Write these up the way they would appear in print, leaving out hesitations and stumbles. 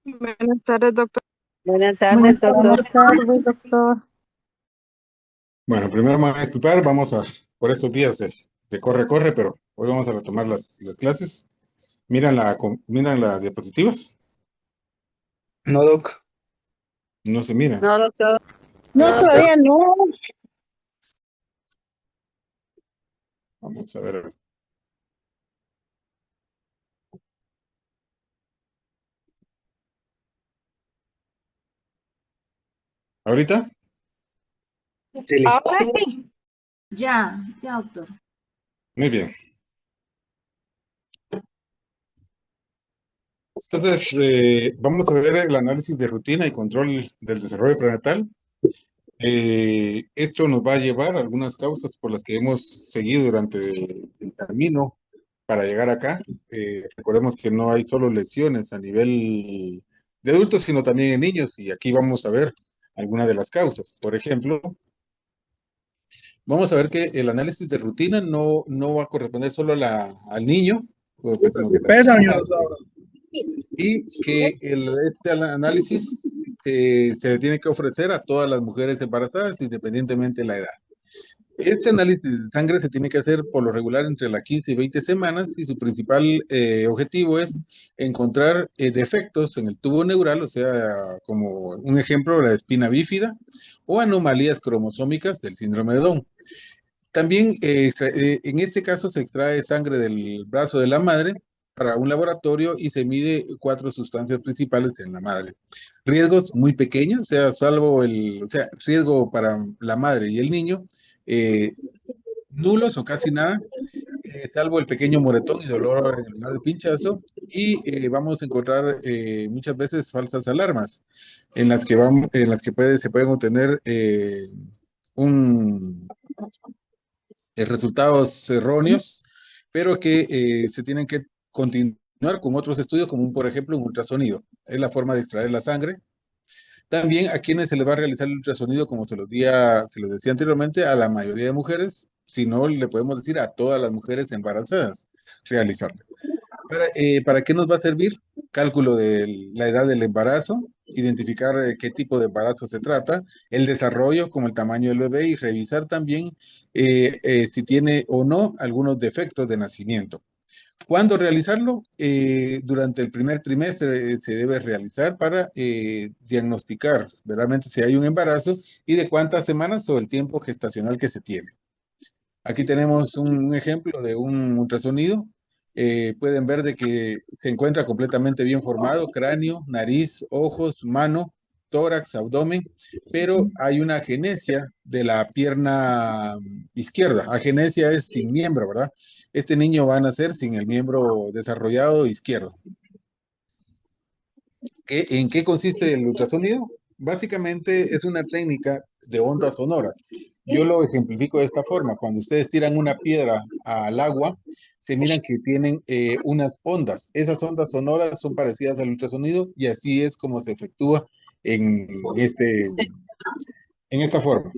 Buenas tardes, doctor. Buenas tardes, Buenas, doctor. buenas tardes, doctor. Bueno, primero me voy a disculpar, vamos a, por estos días de corre, corre, pero hoy vamos a retomar las clases. Miran las diapositivas, No, Doc. no se miran. No, doctor. No, todavía no. Vamos a ver. ¿Ahorita? Chile. Ahora sí. Ya, doctor. Muy bien. Entonces, vamos a ver el análisis de rutina y control del desarrollo prenatal. Esto nos va a llevar a algunas causas por las que hemos seguido durante el camino para llegar acá. Recordemos que no hay solo lesiones a nivel de adultos, sino también en niños, y aquí vamos a ver algunas de las causas. Por ejemplo, vamos a ver que el análisis de rutina no va a corresponder solo a al niño, sino que también a la madre. Y que este análisis se le tiene que ofrecer a todas las mujeres embarazadas, independientemente de la edad. Este análisis de sangre se tiene que hacer por lo regular entre las 15 y 20 semanas y su principal objetivo es encontrar defectos en el tubo neural, o sea, como un ejemplo, la espina bífida o anomalías cromosómicas del síndrome de Down. También en este caso se extrae sangre del brazo de la madre para un laboratorio y se mide 4 sustancias principales en la madre. Riesgos muy pequeños, o sea, riesgo para la madre y el niño, eh, nulos o casi nada, salvo el pequeño moretón y dolor en el lugar de pinchazo. Y vamos a encontrar muchas veces falsas alarmas en las que se pueden obtener un resultados erróneos, pero que se tienen que continuar con otros estudios, como por ejemplo un ultrasonido. Es la forma de extraer la sangre. También a quienes se les va a realizar el ultrasonido, como se los decía anteriormente, a la mayoría de mujeres, si no, le podemos decir a todas las mujeres embarazadas realizarlo. ¿Para qué nos va a servir? Cálculo de la edad del embarazo, identificar qué tipo de embarazo se trata, el desarrollo como el tamaño del bebé y revisar también si tiene o no algunos defectos de nacimiento. ¿Cuándo realizarlo? Durante el primer trimestre se debe realizar para diagnosticar verdaderamente si hay un embarazo y de cuántas semanas o el tiempo gestacional que se tiene. Aquí tenemos un ejemplo de un ultrasonido. Pueden ver de que se encuentra completamente bien formado, cráneo, nariz, ojos, mano, tórax, abdomen, pero hay una agenesia de la pierna izquierda. Agenesia es sin miembro, ¿verdad? Este niño va a nacer sin el miembro desarrollado izquierdo. ¿En qué consiste el ultrasonido? Básicamente es una técnica de ondas sonoras. Yo lo ejemplifico de esta forma. Cuando ustedes tiran una piedra al agua, se miran que tienen unas ondas. Esas ondas sonoras son parecidas al ultrasonido y así es como se efectúa en, en esta forma.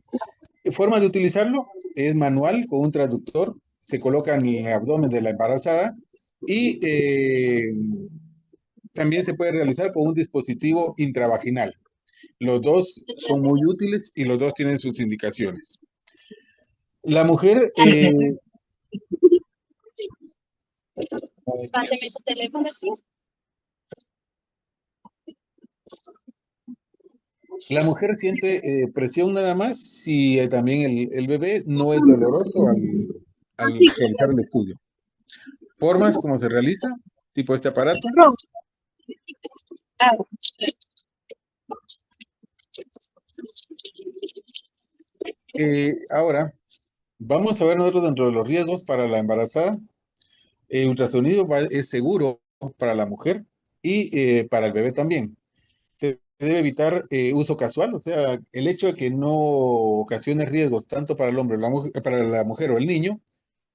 Forma de utilizarlo es manual con un traductor. Se coloca en el abdomen de la embarazada y también se puede realizar con un dispositivo intravaginal. Los dos son muy útiles y los dos tienen sus indicaciones. La mujer, Páseme su teléfono, sí. la mujer siente presión nada más si también el bebé no es doloroso al realizar el estudio. Formas como se realiza, tipo este aparato. Ah, Ahora, vamos a ver nosotros dentro de los riesgos para la embarazada. El ultrasonido es seguro para la mujer y para el bebé también. Se debe evitar uso casual, o sea, el hecho de que no ocasione riesgos tanto para el hombre, para la mujer o el niño,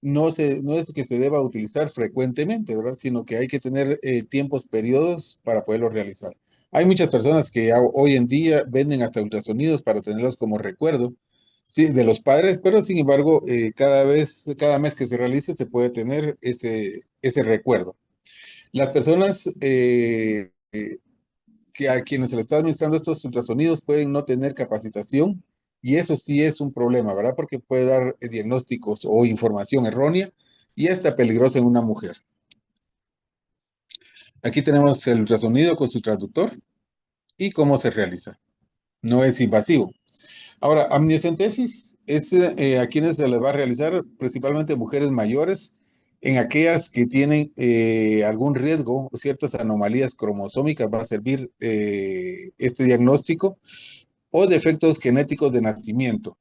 no es que se deba utilizar frecuentemente, ¿verdad? Sino que hay que tener tiempos, periodos para poderlo realizar. Hay muchas personas que hoy en día venden hasta ultrasonidos para tenerlos como recuerdo, sí, de los padres, pero sin embargo, cada mes que se realice, se puede tener ese recuerdo. Las personas que a quienes se le está administrando estos ultrasonidos pueden no tener capacitación y eso sí es un problema, ¿verdad? Porque puede dar diagnósticos o información errónea y hasta peligrosa en una mujer. Aquí tenemos el ultrasonido con su traductor y cómo se realiza. No es invasivo. Ahora, amniocentesis es a quienes se les va a realizar principalmente mujeres mayores, en aquellas que tienen algún riesgo o ciertas anomalías cromosómicas va a servir este diagnóstico o defectos genéticos de nacimiento.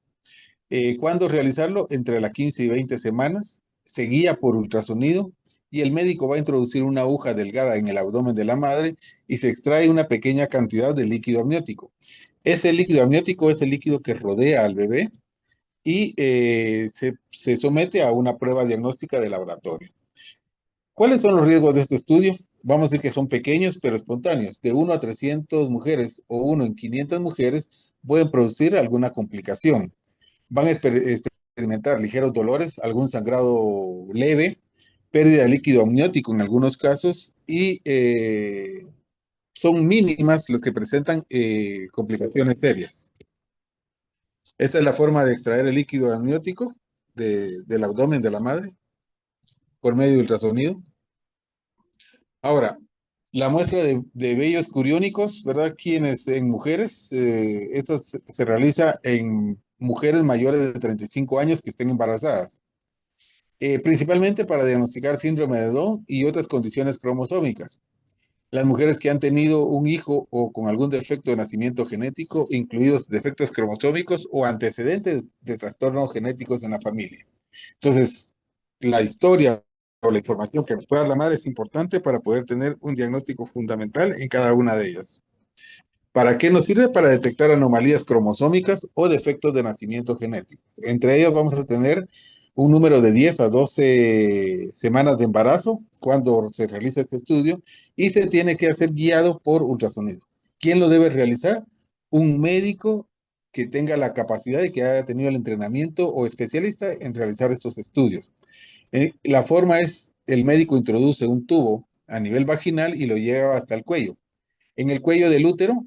¿Cuándo realizarlo? Entre las 15 y 20 semanas, se guía por ultrasonido y el médico va a introducir una aguja delgada en el abdomen de la madre y se extrae una pequeña cantidad de líquido amniótico. Ese líquido amniótico es el líquido que rodea al bebé y se somete a una prueba diagnóstica de laboratorio. ¿Cuáles son los riesgos de este estudio? Vamos a decir que son pequeños pero espontáneos. De 1 a 300 mujeres o 1 en 500 mujeres pueden producir alguna complicación. Van a experimentar ligeros dolores, algún sangrado leve, pérdida de líquido amniótico en algunos casos y son mínimas los que presentan complicaciones serias. Esta es la forma de extraer el líquido amniótico del abdomen de la madre por medio de ultrasonido. Ahora, la muestra de vellos curiónicos, ¿verdad? Quienes en mujeres, esto se realiza en mujeres mayores de 35 años que estén embarazadas, principalmente para diagnosticar síndrome de Down y otras condiciones cromosómicas. Las mujeres que han tenido un hijo o con algún defecto de nacimiento genético, incluidos defectos cromosómicos o antecedentes de trastornos genéticos en la familia. Entonces, la historia o la información que nos puede dar la madre es importante para poder tener un diagnóstico fundamental en cada una de ellas. ¿Para qué nos sirve? Para detectar anomalías cromosómicas o defectos de nacimiento genético. Entre ellos vamos a tener un número de 10 a 12 semanas de embarazo cuando se realiza este estudio y se tiene que hacer guiado por ultrasonido. ¿Quién lo debe realizar? Un médico que tenga la capacidad y que haya tenido el entrenamiento o especialista en realizar estos estudios. La forma es, el médico introduce un tubo a nivel vaginal y lo lleva hasta el cuello. En el cuello del útero,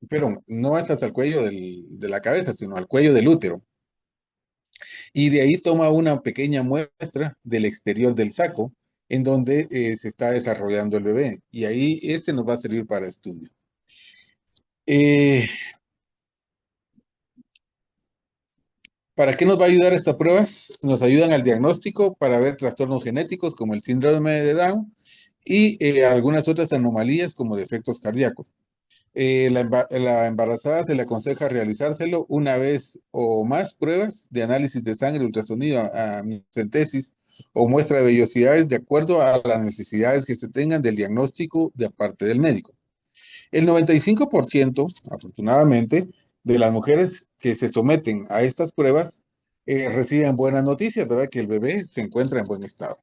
pero no es hasta el cuello de la cabeza, sino al cuello del útero. Y de ahí toma una pequeña muestra del exterior del saco, en donde se está desarrollando el bebé. Y ahí este nos va a servir para estudio. Eh, ¿Para qué nos va a ayudar estas pruebas? Nos ayudan al diagnóstico para ver trastornos genéticos como el síndrome de Down y algunas otras anomalías como defectos cardíacos. La embarazada se le aconseja realizárselo una vez o más pruebas de análisis de sangre, ultrasonido, amniocentesis o muestra de vellosidades de acuerdo a las necesidades que se tengan del diagnóstico de parte del médico. El 95%, afortunadamente, de las mujeres que se someten a estas pruebas reciben buenas noticias, ¿verdad? Que el bebé se encuentra en buen estado.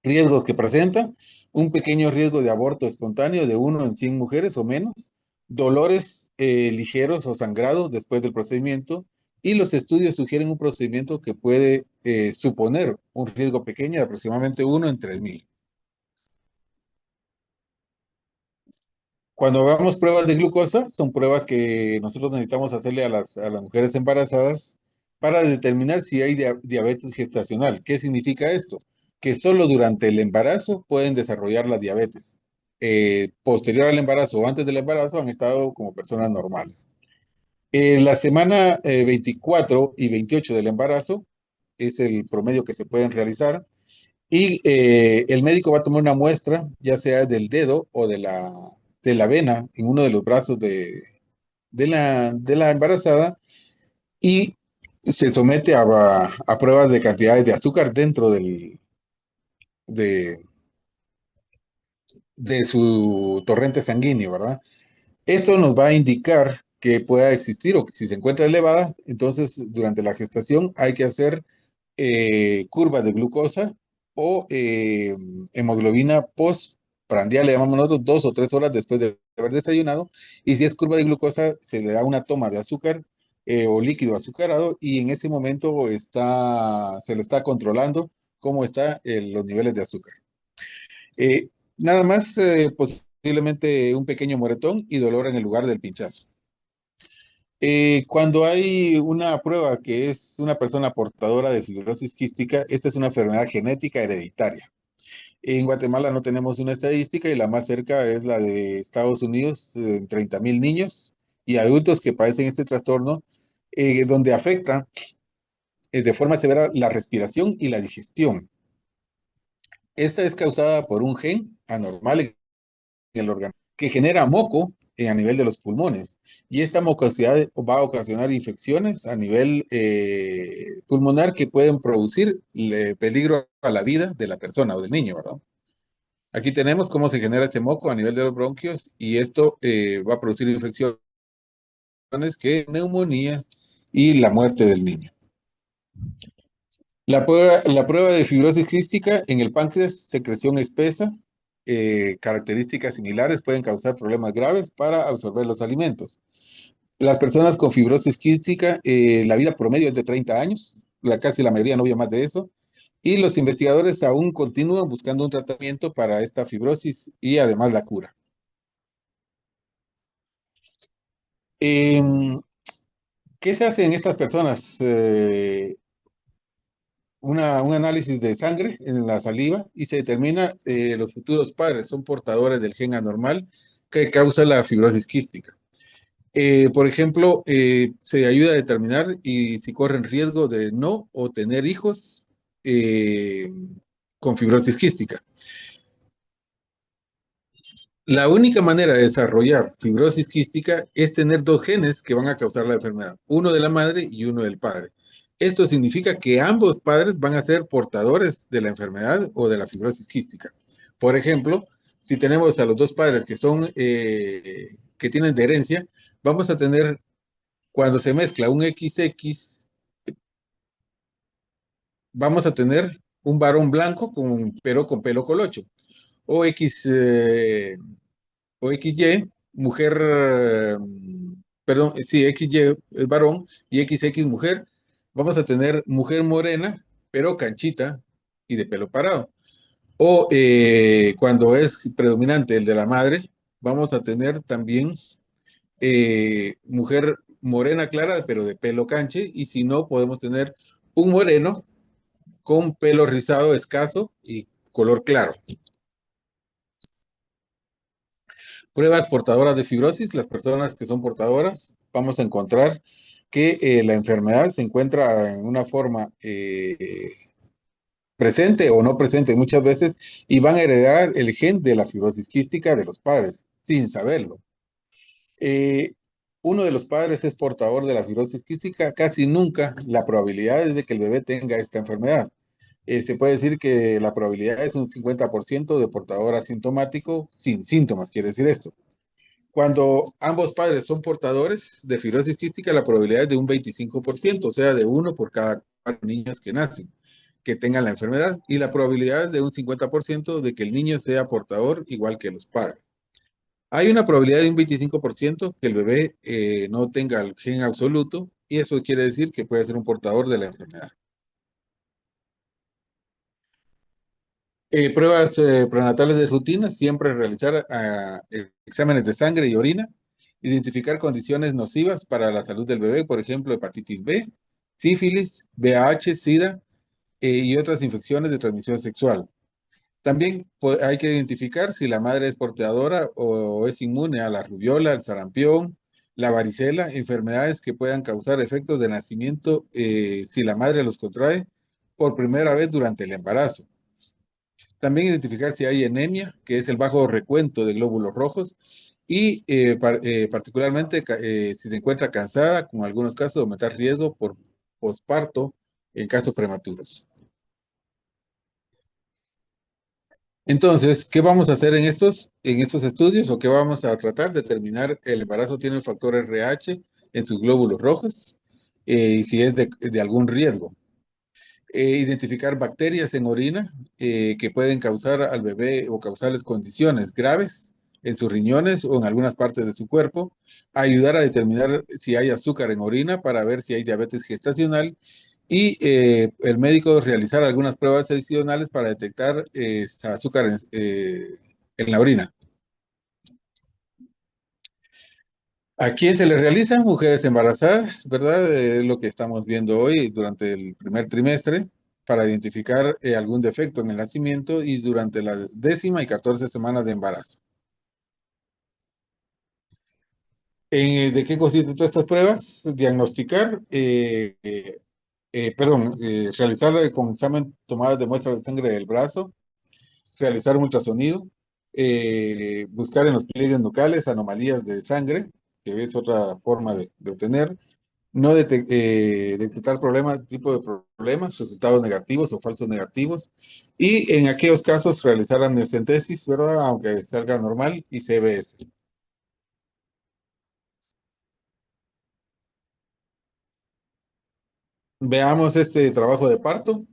Riesgos que presenta, un pequeño riesgo de aborto espontáneo de 1 en 100 mujeres o menos, dolores ligeros o sangrados después del procedimiento, y los estudios sugieren un procedimiento que puede suponer un riesgo pequeño de aproximadamente 1 en 3,000. Cuando hagamos pruebas de glucosa, son pruebas que nosotros necesitamos hacerle a las mujeres embarazadas para determinar si hay diabetes gestacional. ¿Qué significa esto? Que solo durante el embarazo pueden desarrollar la diabetes. Posterior al embarazo o antes del embarazo han estado como personas normales. La semana 24 y 28 del embarazo es el promedio que se pueden realizar y el médico va a tomar una muestra, ya sea del dedo o de la vena en uno de los brazos de la embarazada y se somete a pruebas de cantidades de azúcar dentro de, de su torrente sanguíneo, ¿verdad? Esto nos va a indicar que pueda existir o que si se encuentra elevada, entonces durante la gestación hay que hacer curvas de glucosa o hemoglobina postprandial, le llamamos nosotros, 2 o 3 horas después de haber desayunado. Y si es curva de glucosa, se le da una toma de azúcar o líquido azucarado y en ese momento se le está controlando cómo están los niveles de azúcar. Nada más, posiblemente un pequeño moretón y dolor en el lugar del pinchazo. Cuando hay una prueba que es una persona portadora de fibrosis quística, esta es una enfermedad genética hereditaria. En Guatemala no tenemos una estadística y la más cerca es la de Estados Unidos, 30,000 niños y adultos que padecen este trastorno, donde afecta de forma severa la respiración y la digestión. Esta es causada por un gen anormal en el organismo que genera moco a nivel de los pulmones. Y esta mucosidad va a ocasionar infecciones a nivel pulmonar que pueden producir peligro a la vida de la persona o del niño, ¿verdad? Aquí tenemos cómo se genera este moco a nivel de los bronquios y esto va a producir infecciones que neumonías y la muerte del niño. La prueba de fibrosis quística en el páncreas, secreción espesa, características similares pueden causar problemas graves para absorber los alimentos. Las personas con fibrosis quística, la vida promedio es de 30 años, casi la mayoría no vive más de eso, y los investigadores aún continúan buscando un tratamiento para esta fibrosis y además la cura. Em, ¿Qué se hace en estas personas? Un análisis de sangre en la saliva y se determina los futuros padres son portadores del gen anormal que causa la fibrosis quística. Por ejemplo, se ayuda a determinar y si corren riesgo de no o tener hijos eh, con fibrosis quística. La única manera de desarrollar fibrosis quística es tener dos genes que van a causar la enfermedad, uno de la madre y uno del padre. Esto significa que ambos padres van a ser portadores de la enfermedad o de la fibrosis quística. Por ejemplo, si tenemos a los dos padres que son que tienen de herencia, vamos a tener cuando se mezcla un XX, vamos a tener un varón blanco pero con pelo colocho o o XY, mujer, perdón, sí, XY es varón y XX mujer, vamos a tener mujer morena, pero canchita y de pelo parado. O cuando es predominante el de la madre, vamos a tener también mujer morena clara, pero de pelo canche, y si no, podemos tener un moreno con pelo rizado escaso y color claro. Pruebas portadoras de fibrosis, las personas que son portadoras, vamos a encontrar que la enfermedad se encuentra en una forma presente o no presente muchas veces y van a heredar el gen de la fibrosis quística de los padres, sin saberlo. Eh, Uno de los padres es portador de la fibrosis quística, casi nunca la probabilidad es de que el bebé tenga esta enfermedad. Se puede decir que la probabilidad es un 50% de portador asintomático sin síntomas, quiere decir esto. Cuando ambos padres son portadores de fibrosis quística, la probabilidad es de un 25%, o sea, de uno por cada 4 niños que nacen, que tengan la enfermedad, y la probabilidad es de un 50% de que el niño sea portador igual que los padres. Hay una probabilidad de un 25% que el bebé no tenga el gen absoluto, y eso quiere decir que puede ser un portador de la enfermedad. Pruebas prenatales de rutina, siempre realizar exámenes de sangre y orina, identificar condiciones nocivas para la salud del bebé, por ejemplo, hepatitis B, sífilis, VIH, SIDA y otras infecciones de transmisión sexual. También hay que identificar si la madre es portadora o es inmune a la rubiola, el sarampión, la varicela, enfermedades que puedan causar efectos de nacimiento si la madre los contrae por primera vez durante el embarazo. También identificar si hay anemia, que es el bajo recuento de glóbulos rojos, y particularmente si se encuentra cansada, con algunos casos de aumentar riesgo por posparto en casos prematuros. Entonces, ¿qué vamos a hacer en estos estudios o qué vamos a tratar? Determinar que el embarazo tiene el factor RH en sus glóbulos rojos y si es de algún riesgo. Identificar bacterias en orina que pueden causar al bebé o causarles condiciones graves en sus riñones o en algunas partes de su cuerpo, ayudar a determinar si hay azúcar en orina para ver si hay diabetes gestacional y el médico realizar algunas pruebas adicionales para detectar azúcar en la orina. ¿A quién se le realizan? Mujeres embarazadas, ¿verdad? Lo que estamos viendo hoy durante el primer trimestre para identificar algún defecto en el nacimiento y durante la 10ª y 14ª semanas de embarazo. ¿De qué consisten todas estas pruebas? Diagnosticar, realizar con examen tomadas de muestras de sangre del brazo, realizar un ultrasonido, buscar en los pliegues nucales anomalías de sangre, que es otra forma de obtener, no detectar problemas, tipo de problemas, resultados negativos o falsos negativos, y en aquellos casos realizar amniocentesis, ¿verdad? Aunque salga normal, y CBS. Veamos este trabajo de parto.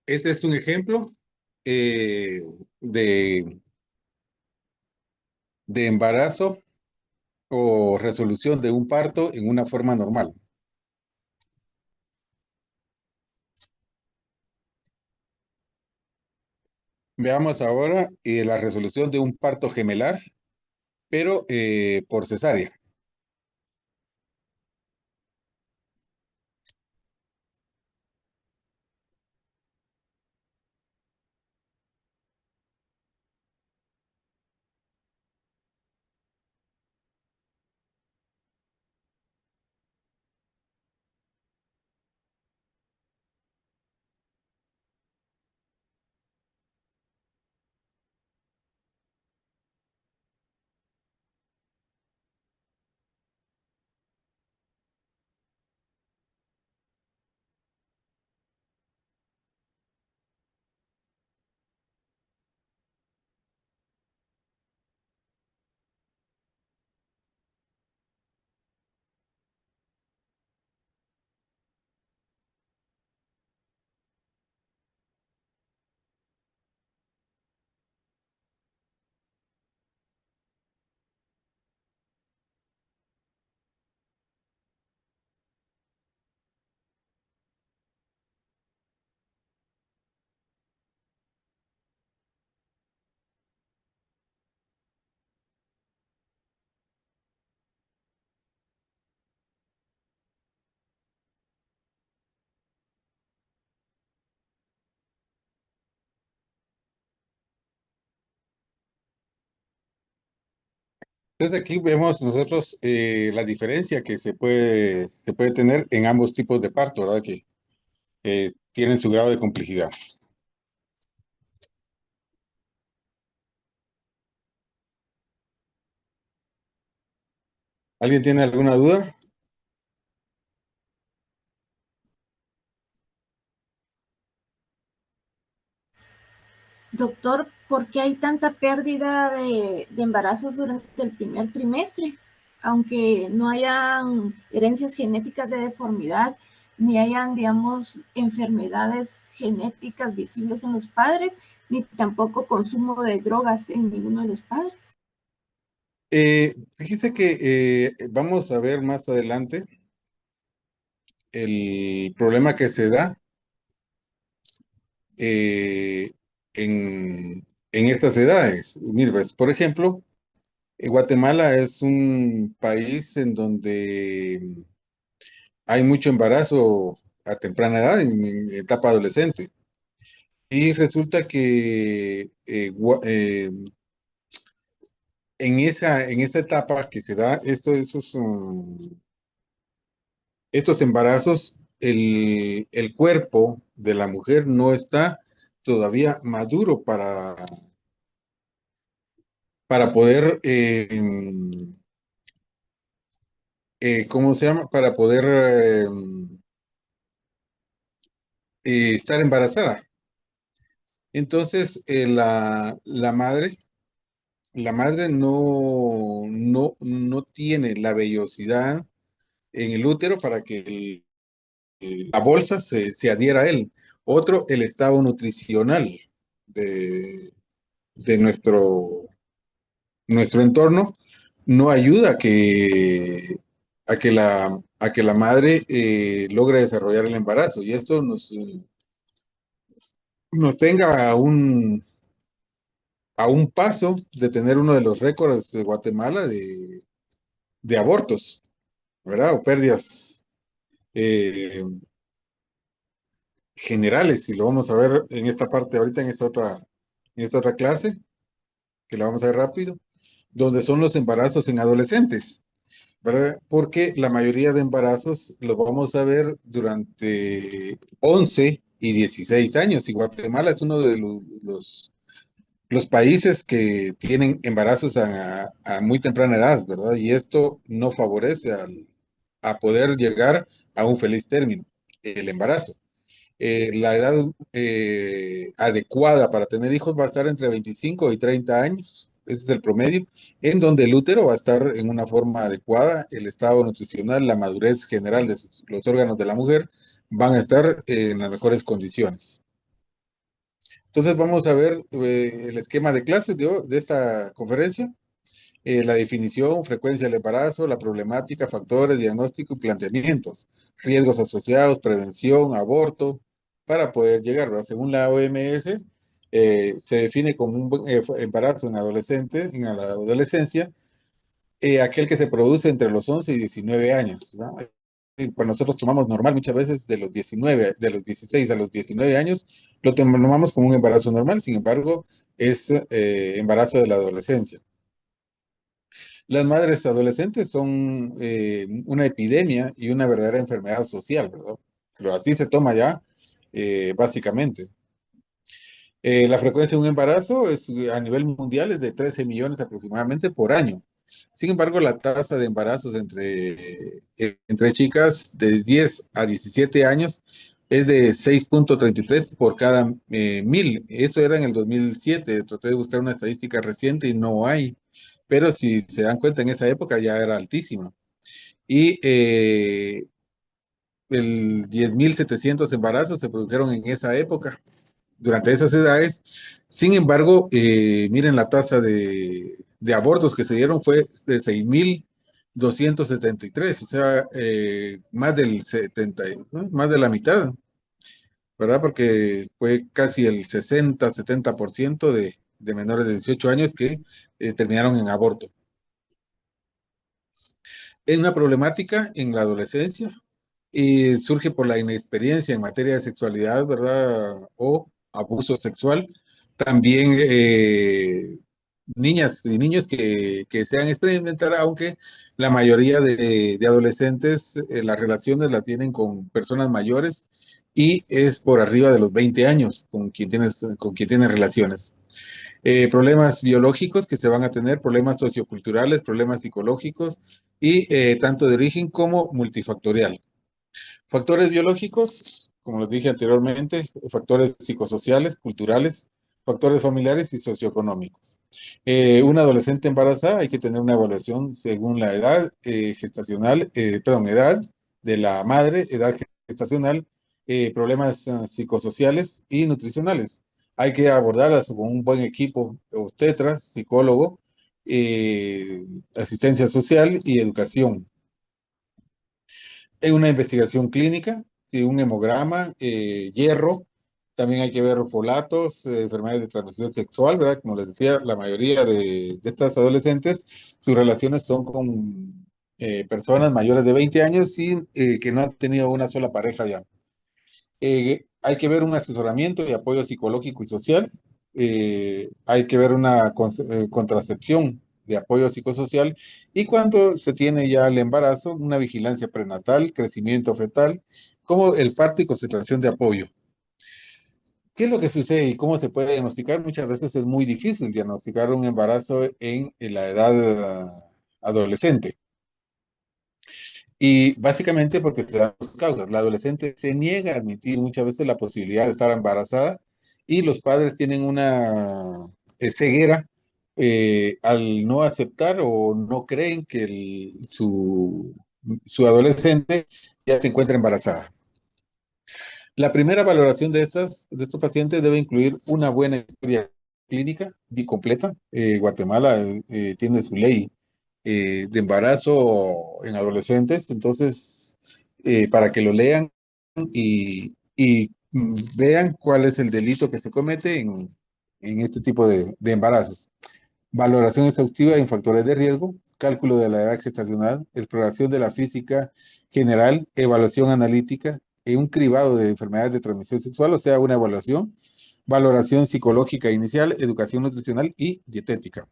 Este es un ejemplo eh, de, de embarazo o resolución de un parto en una forma normal. Veamos ahora la resolución de un parto gemelar, pero por cesárea. Entonces aquí vemos nosotros la diferencia que se puede tener en ambos tipos de parto, ¿verdad? Que tienen su grado de complejidad. ¿Alguien tiene alguna duda? Doctor, ¿por qué hay tanta pérdida de embarazos durante el primer trimestre? Aunque no hayan herencias genéticas de deformidad, ni hayan, digamos, enfermedades genéticas visibles en los padres, ni tampoco consumo de drogas en ninguno de los padres. Fíjese que vamos a ver más adelante el problema que se da eh, en estas edades. Mire, pues, por ejemplo, Guatemala es un país en donde hay mucho embarazo a temprana edad, en etapa adolescente. Y resulta que en esa etapa que se da estos embarazos, el cuerpo de la mujer no está todavía maduro para poder, ¿cómo se llama? Para poder estar embarazada. Entonces, la madre no tiene la vellosidad en el útero para que la bolsa se adhiera a él. Otro, el estado nutricional de, de nuestro entorno no ayuda a que la madre logre desarrollar el embarazo. Y esto nos tenga a un paso de tener uno de los récords de Guatemala de abortos, ¿verdad? O pérdidas eh, generales, y lo vamos a ver en esta parte ahorita, en esta otra clase, que la vamos a ver rápido, donde son los embarazos en adolescentes, ¿verdad? Porque la mayoría de embarazos los vamos a ver durante 11 y 16 años, y Guatemala es uno de los países que tienen embarazos a muy temprana edad, ¿verdad? Y esto no favorece a poder llegar a un feliz término, el embarazo. La edad adecuada para tener hijos va a estar entre 25 y 30 años, ese es el promedio, en donde el útero va a estar en una forma adecuada, el estado nutricional, la madurez general de los órganos de la mujer van a estar en las mejores condiciones. Entonces vamos a ver el esquema de clases de esta conferencia, la definición, frecuencia del embarazo, la problemática, factores, diagnóstico y planteamientos, riesgos asociados, prevención, aborto, para poder llegar, ¿verdad? Según la OMS, se define como un embarazo en adolescentes, en la adolescencia, aquel que se produce entre los 11 y 19 años, ¿no? Y pues nosotros tomamos normal muchas veces de los 19, de los 16 a los 19 años, lo tomamos como un embarazo normal, sin embargo, es embarazo de la adolescencia. Las madres adolescentes son una epidemia y una verdadera enfermedad social, ¿verdad? Pero así se toma ya, básicamente. La frecuencia de un embarazo a nivel mundial es de 13 millones aproximadamente por año. Sin embargo, la tasa de embarazos entre chicas de 10 a 17 años es de 6,33 por cada 1000. Eso era en el 2007. Traté de buscar una estadística reciente y no hay. Pero si se dan cuenta, en esa época ya era altísima. Y el 10.700 embarazos se produjeron en esa época, durante esas edades. Sin embargo, miren, la tasa de abortos que se dieron fue de 6.273, o sea, más del 70, ¿no? Más de la mitad, ¿verdad? Porque fue casi el 60-70% de menores de 18 años que terminaron en aborto. Es una problemática en la adolescencia y surge por la inexperiencia en materia de sexualidad, ¿verdad? O abuso sexual. También niñas y niños que desean experimentar, aunque la mayoría de adolescentes las relaciones las tienen con personas mayores y es por arriba de los 20 años con quien tienes relaciones. Problemas biológicos que se van a tener, problemas socioculturales, problemas psicológicos y tanto de origen como multifactorial. Factores biológicos, como les dije anteriormente, factores psicosociales, culturales, factores familiares y socioeconómicos. Una adolescente embarazada hay que tener una evaluación según la edad gestacional, edad de la madre, edad gestacional, problemas psicosociales y nutricionales. Hay que abordarlas con un buen equipo obstetra, psicólogo, asistencia social y educación. En una investigación clínica, sí, un hemograma, hierro, también hay que ver folatos, enfermedades de transmisión sexual, ¿verdad? Como les decía, la mayoría de estas adolescentes, sus relaciones son con personas mayores de 20 años y que no han tenido una sola pareja ya. Hay que ver un asesoramiento y apoyo psicológico y social. Hay que ver una contracepción de apoyo psicosocial y cuando se tiene ya el embarazo, una vigilancia prenatal, crecimiento fetal, como el parto y concentración de apoyo. ¿Qué es lo que sucede y cómo se puede diagnosticar? Muchas veces es muy difícil diagnosticar un embarazo en la edad adolescente. Y básicamente porque se dan dos causas. La adolescente se niega a admitir muchas veces la posibilidad de estar embarazada y los padres tienen una ceguera al no aceptar o no creen que su adolescente ya se encuentra embarazada. La primera valoración de estos pacientes debe incluir una buena historia clínica y completa. Guatemala tiene su ley de embarazo en adolescentes, entonces, para que lo lean y vean cuál es el delito que se comete en este tipo de embarazos. Valoración exhaustiva en factores de riesgo, cálculo de la edad gestacional, exploración de la física general, evaluación analítica y un cribado de enfermedades de transmisión sexual, o sea, una evaluación, valoración psicológica inicial, educación nutricional y dietética.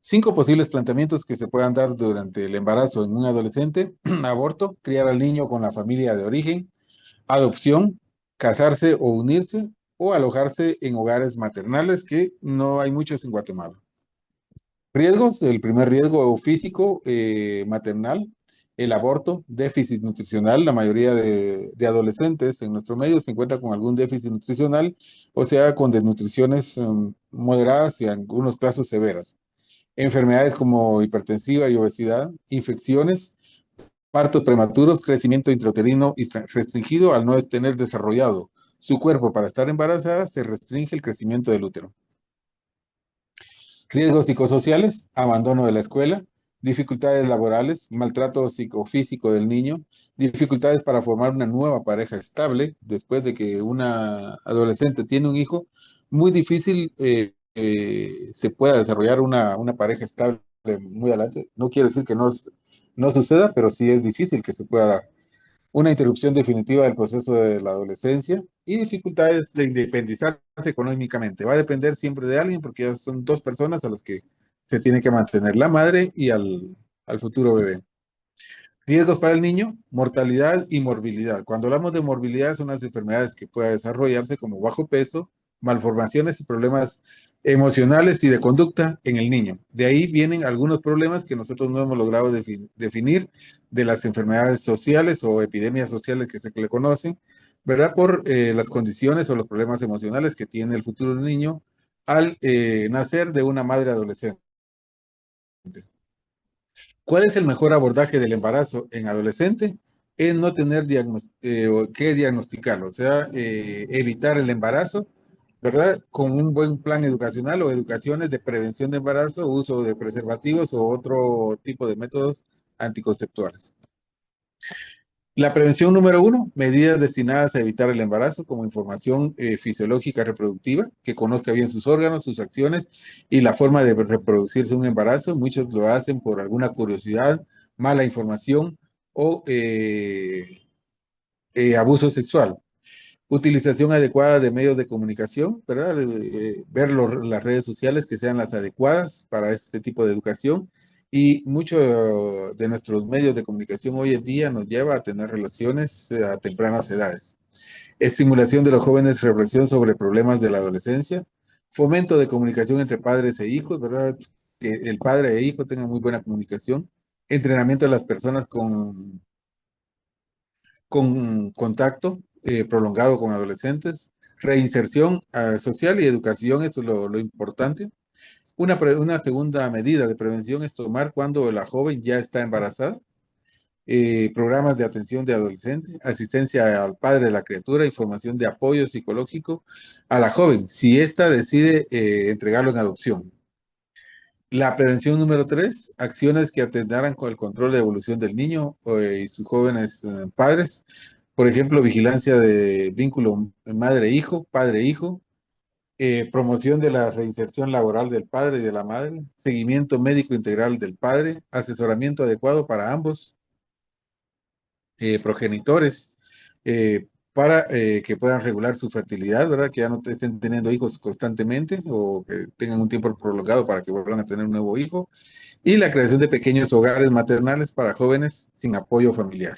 5 posibles planteamientos que se puedan dar durante el embarazo en un adolescente: aborto, criar al niño con la familia de origen, adopción, casarse o unirse, o alojarse en hogares maternales, que no hay muchos en Guatemala. Riesgos: el primer riesgo físico, maternal, el aborto, déficit nutricional. La mayoría de adolescentes en nuestro medio se encuentran con algún déficit nutricional, o sea, con desnutriciones moderadas y en algunos casos severas. Enfermedades como hipertensiva y obesidad, infecciones, partos prematuros, crecimiento intrauterino restringido. Al no tener desarrollado su cuerpo para estar embarazada, se restringe el crecimiento del útero. Riesgos psicosociales: abandono de la escuela, dificultades laborales, maltrato psicofísico del niño, dificultades para formar una nueva pareja estable. Después de que una adolescente tiene un hijo, muy difícil se pueda desarrollar una pareja estable muy adelante. No quiere decir que no suceda, pero sí es difícil que se pueda dar. Una interrupción definitiva del proceso de la adolescencia y dificultades de independizarse económicamente. Va a depender siempre de alguien porque ya son dos personas a las que se tiene que mantener, la madre y al futuro bebé. Riesgos para el niño: mortalidad y morbilidad. Cuando hablamos de morbilidad, son las enfermedades que pueda desarrollarse como bajo peso, malformaciones y problemas emocionales y de conducta en el niño. De ahí vienen algunos problemas que nosotros no hemos logrado definir de las enfermedades sociales o epidemias sociales que se le conocen, ¿verdad? Por las condiciones o los problemas emocionales que tiene el futuro niño al nacer de una madre adolescente. ¿Cuál es el mejor abordaje del embarazo en adolescente? Es no tener que diagnosticarlo, o sea, evitar el embarazo, ¿verdad? Con un buen plan educacional o educaciones de prevención de embarazo, uso de preservativos o otro tipo de métodos anticonceptuales. La prevención número 1: medidas destinadas a evitar el embarazo, como información fisiológica reproductiva, que conozca bien sus órganos, sus acciones y la forma de reproducirse un embarazo. Muchos lo hacen por alguna curiosidad, mala información o abuso sexual. Utilización adecuada de medios de comunicación, ¿verdad? Ver las redes sociales que sean las adecuadas para este tipo de educación. Y mucho de nuestros medios de comunicación hoy en día nos lleva a tener relaciones a tempranas edades. Estimulación de los jóvenes, reflexión sobre problemas de la adolescencia. Fomento de comunicación entre padres e hijos, ¿verdad? Que el padre e hijo tengan muy buena comunicación. Entrenamiento de las personas con contacto prolongado con adolescentes, reinserción social y educación, eso es lo importante. Una segunda medida de prevención es tomar cuando la joven ya está embarazada, programas de atención de adolescentes, asistencia al padre de la criatura, información de apoyo psicológico a la joven, si ésta decide entregarlo en adopción. La prevención número 3, acciones que atenderán con el control de evolución del niño y sus jóvenes padres. Por ejemplo, vigilancia de vínculo madre-hijo, padre-hijo, promoción de la reinserción laboral del padre y de la madre, seguimiento médico integral del padre, asesoramiento adecuado para ambos progenitores para que puedan regular su fertilidad, ¿verdad? Que ya no estén teniendo hijos constantemente o que tengan un tiempo prolongado para que vuelvan a tener un nuevo hijo. Y la creación de pequeños hogares maternales para jóvenes sin apoyo familiar.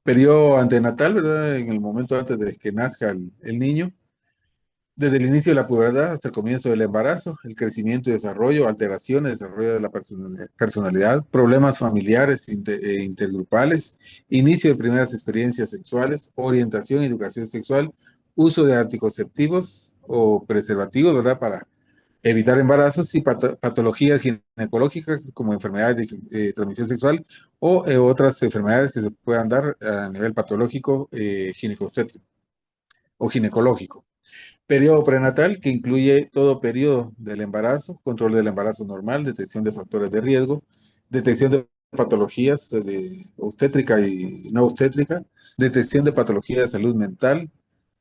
Periodo antenatal, ¿verdad? En el momento antes de que nazca el niño. Desde el inicio de la pubertad hasta el comienzo del embarazo, el crecimiento y desarrollo, alteraciones, desarrollo de la personalidad, problemas familiares e intergrupales, inicio de primeras experiencias sexuales, orientación y educación sexual, uso de anticonceptivos o preservativos, ¿verdad? Para evitar embarazos y patologías ginecológicas como enfermedades de transmisión sexual o otras enfermedades que se puedan dar a nivel patológico, ginecostétrico o ginecológico. Periodo prenatal, que incluye todo periodo del embarazo, control del embarazo normal, detección de factores de riesgo, detección de patologías de obstétrica y no obstétrica, detección de patologías de salud mental,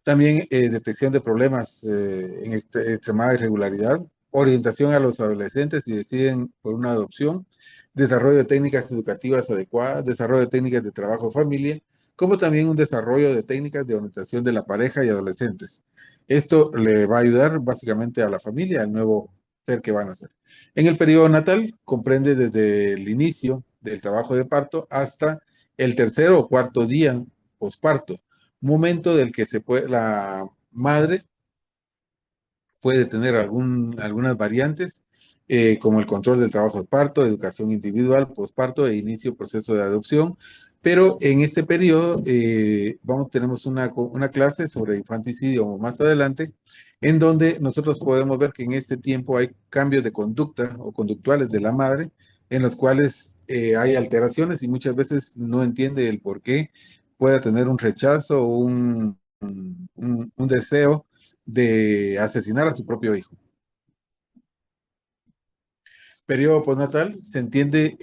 también detección de problemas en extremada irregularidad, orientación a los adolescentes si deciden por una adopción, desarrollo de técnicas educativas adecuadas, desarrollo de técnicas de trabajo familia, como también un desarrollo de técnicas de orientación de la pareja y adolescentes. Esto le va a ayudar básicamente a la familia, al nuevo ser que van a ser. En el periodo natal comprende desde el inicio del trabajo de parto hasta el tercer o cuarto día posparto, momento del que la madre puede tener algunas variantes, como el control del trabajo de parto, educación individual, posparto e inicio proceso de adopción. Pero en este periodo tenemos una clase sobre infanticidio más adelante, en donde nosotros podemos ver que en este tiempo hay cambios de conducta o conductuales de la madre, en los cuales hay alteraciones y muchas veces no entiende el por qué pueda tener un rechazo o un deseo de asesinar a su propio hijo. Periodo postnatal se entiende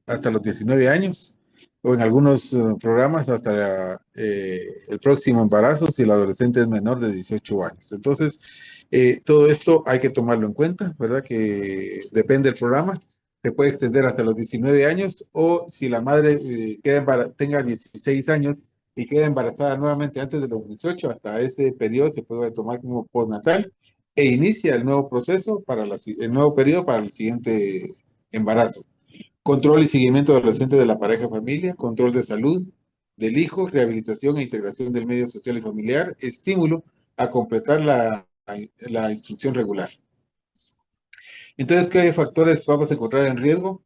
hasta los 19 años o en algunos programas hasta el próximo embarazo si el adolescente es menor de 18 años. Entonces, todo esto hay que tomarlo en cuenta, ¿verdad? Que depende del programa. Se puede extender hasta los 19 años o si la madre tenga 16 años y queda embarazada nuevamente antes de los 18, hasta ese periodo se puede tomar como postnatal e inicia el nuevo proceso el nuevo periodo para el siguiente embarazo. Control y seguimiento adolescente de la pareja familia, control de salud del hijo, rehabilitación e integración del medio social y familiar, estímulo a completar la instrucción regular. Entonces, ¿qué factores vamos a encontrar en riesgo?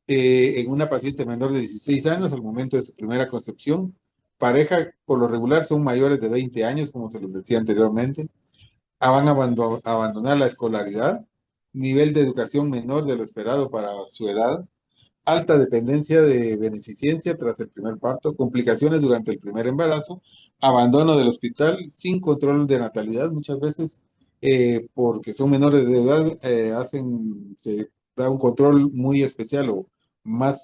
En una paciente menor de 16 años al momento de su primera concepción, pareja por lo regular son mayores de 20 años, como se los decía anteriormente, van a abandonar la escolaridad, nivel de educación menor de lo esperado para su edad, alta dependencia de beneficencia tras el primer parto, complicaciones durante el primer embarazo, abandono del hospital sin control de natalidad, muchas veces porque son menores de edad, se da un control muy especial o más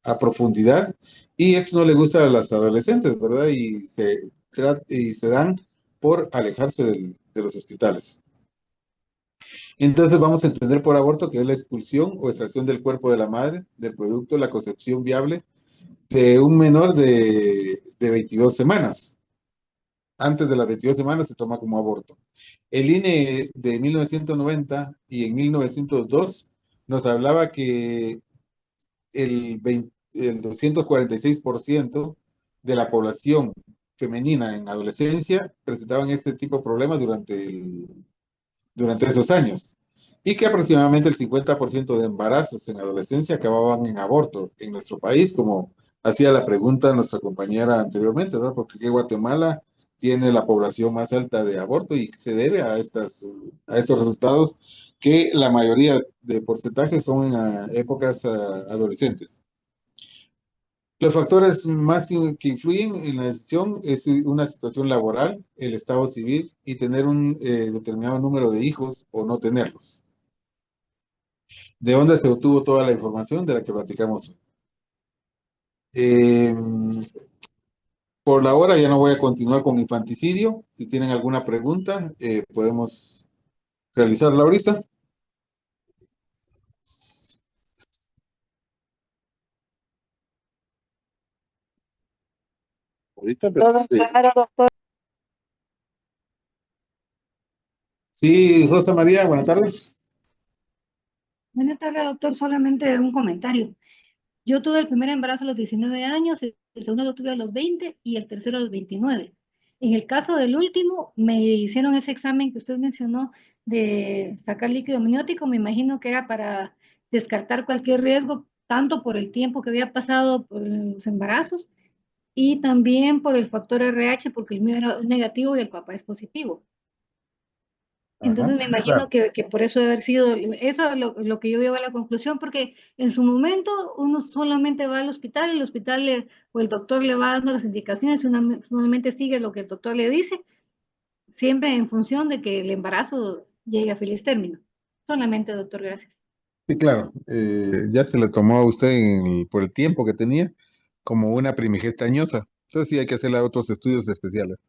a profundidad, y esto no le gusta a las adolescentes, ¿verdad? Y se dan por alejarse de los hospitales. Entonces vamos a entender por aborto que es la expulsión o extracción del cuerpo de la madre, del producto, la concepción viable de un menor de 22 semanas. Antes de las 22 semanas se toma como aborto. El INE de 1990 y en 1902 nos hablaba que el 246% de la población femenina en adolescencia presentaban este tipo de problemas durante esos años y que aproximadamente el 50% de embarazos en adolescencia acababan en aborto en nuestro país, como hacía la pregunta nuestra compañera anteriormente, ¿verdad? Porque Guatemala tiene la población más alta de aborto y se debe a estos resultados que la mayoría de porcentajes son en épocas adolescentes. Los factores más que influyen en la decisión es una situación laboral, el estado civil y tener un determinado número de hijos o no tenerlos. ¿De dónde se obtuvo toda la información de la que platicamos? Eh, por la hora ya no voy a continuar con infanticidio. Si tienen alguna pregunta, podemos realizarla ahorita. Ahorita, Todo claro, doctor. Sí, Rosa María, buenas tardes. Buenas tardes, doctor. Solamente un comentario. Yo tuve el primer embarazo a los 19 años, el segundo lo tuve a los 20 y el tercero a los 29. En el caso del último, me hicieron ese examen que usted mencionó de sacar líquido amniótico. Me imagino que era para descartar cualquier riesgo, tanto por el tiempo que había pasado por los embarazos y también por el factor RH, porque el mío era negativo y el papá es positivo. Entonces me Claro. imagino que por eso debe haber sido, eso es lo que yo llego a la conclusión, porque en su momento uno solamente va al hospital, o el doctor le va dando las indicaciones, uno solamente sigue lo que el doctor le dice, siempre en función de que el embarazo llegue a feliz término. Solamente, doctor, gracias. Sí, claro. Ya se le tomó a usted por el tiempo que tenía como una primigestañosa. Entonces sí hay que hacerle otros estudios especiales.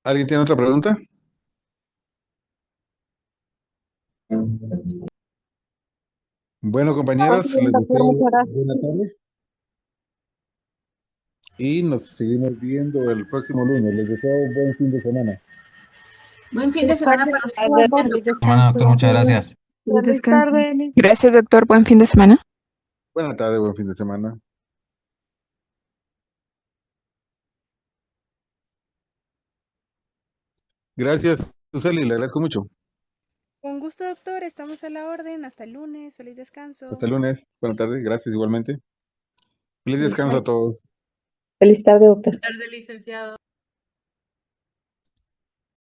¿Alguien tiene otra pregunta? Bueno, compañeros, les Doctor, deseo muchas gracias. buena tarde y nos seguimos viendo el próximo lunes. Les deseo un buen fin de semana. Buen fin de semana para usted. Feliz doctor. Semana, doctor, muchas gracias. Feliz tarde. Gracias, doctor. Buen fin de semana. Buena tarde, buen fin de semana. Gracias, Suseli, le agradezco mucho. Con gusto, doctor. Estamos a la orden. Hasta el lunes. Feliz descanso. Hasta el lunes. Buena tarde, gracias igualmente. Feliz Feliz descanso a tarde. todos. Feliz tarde, doctor. Buenas tardes, licenciado.